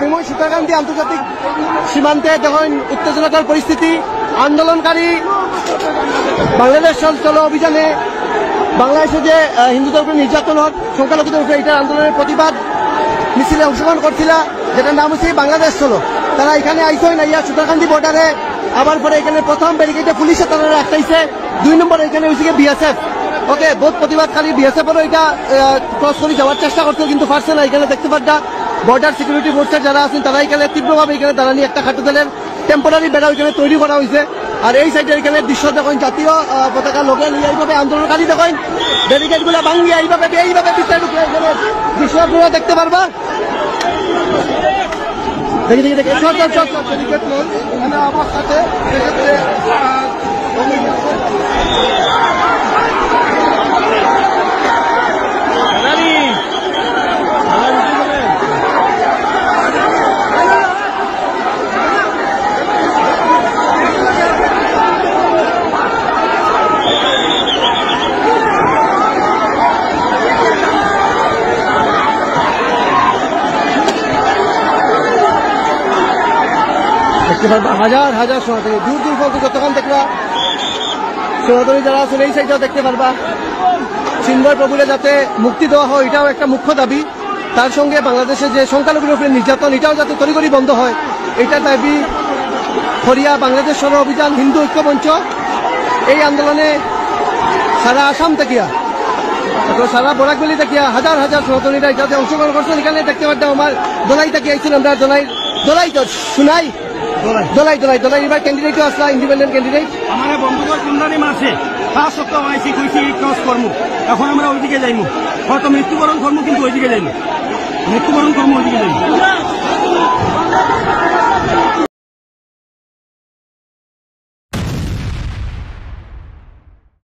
হরিমোহন সীতাকান্দি আন্তর্জাতিক সীমান্তে দেখেন উত্তেজনাকর পরিস্থিতি। আন্দোলনকারী বাংলাদেশ চলো অভিযানে বাংলাদেশে যে হিন্দুদের উপরে নির্যাতন হোক, সংখ্যালঘুদের উপরে এটার আন্দোলনের প্রতিবাদ মিছিলে অংশগ্রহণ করছিল, যেটার নাম হচ্ছে বাংলাদেশ চলো। তারা এখানে আইসই না ইয়া সীতাকান্দি বর্ডারে, আবার পরে এখানে প্রথম ব্যারিকেডে পুলিশে তারা রাখতেছে, 2 নম্বর এখানে হয়েছে বিএসএফ। ওকে, বহুত প্রতিবাদকারী বিএসএফেরও এটা ক্রস করে যাওয়ার চেষ্টা করছে, কিন্তু পারছে না। এখানে দেখতে পাচ্ছা বর্ডার সিকিউরিটি ফোর্সের যারা আছেন তারা এখানে তীব্রভাবে এখানে দাঁড়ানি একটা খাটো দলের টেম্পোরারি বেড়া এখানে তৈরি করা হয়েছে। আর এই সাইডে এখানে দৃশ্য দেখেন, জাতীয় পতাকা লোকে এইভাবে আন্দোলনকারী দেখেন ব্যারিকেড গুলা ভাঙ্গিয়ে এইভাবে বিচার দৃশ্য আপনারা দেখতে পারবা। দেখি আমার সাথে দেখতে পারবা হাজার হাজার সনাতনী, দূর দূর পর্যন্ত যতক্ষণ দেখবা সনাতনী যারা আছেন এই সাইডটাও দেখতে পারবা। চিন্ময় প্রভুরে যাতে মুক্তি দেওয়া হয় এটাও একটা মুখ্য দাবি। তার সঙ্গে বাংলাদেশে যে সংখ্যালঘুর উপরে নির্যাতন এটাও যাতে তড়িঘড়ি বন্ধ হয় এটা দাবি হরিয়া বাংলাদেশ সর অভিযান হিন্দু ঐক্য মঞ্চ। এই আন্দোলনে সারা আসাম থেকিয়া সারা বরাকবেলি থেকিয়া হাজার হাজার সনাতনীরা এটাতে অংশগ্রহণ করছেন। এখানে দেখতে পারতাম আমার দোলাই থেকে আইছেন, আমরা দোলাই তো শুনাই দোলাই এবার ক্যান্ডিডেটও আসলা, ইন্ডিপেন্ডেন্ট ক্যান্ডিডেট। আমার বন্ধুদের কুন্ডানি মাসে তা সত্ত্বেও আইসি কইছি ক্রস কর্ম, এখন আমরা ওইদিকে যাইমু, হয়তো মৃত্যুবরণ কর্ম, কিন্তু ওইদিকে যাইমু, মৃত্যুবরণ কর্ম ওইদিকে যাইমু।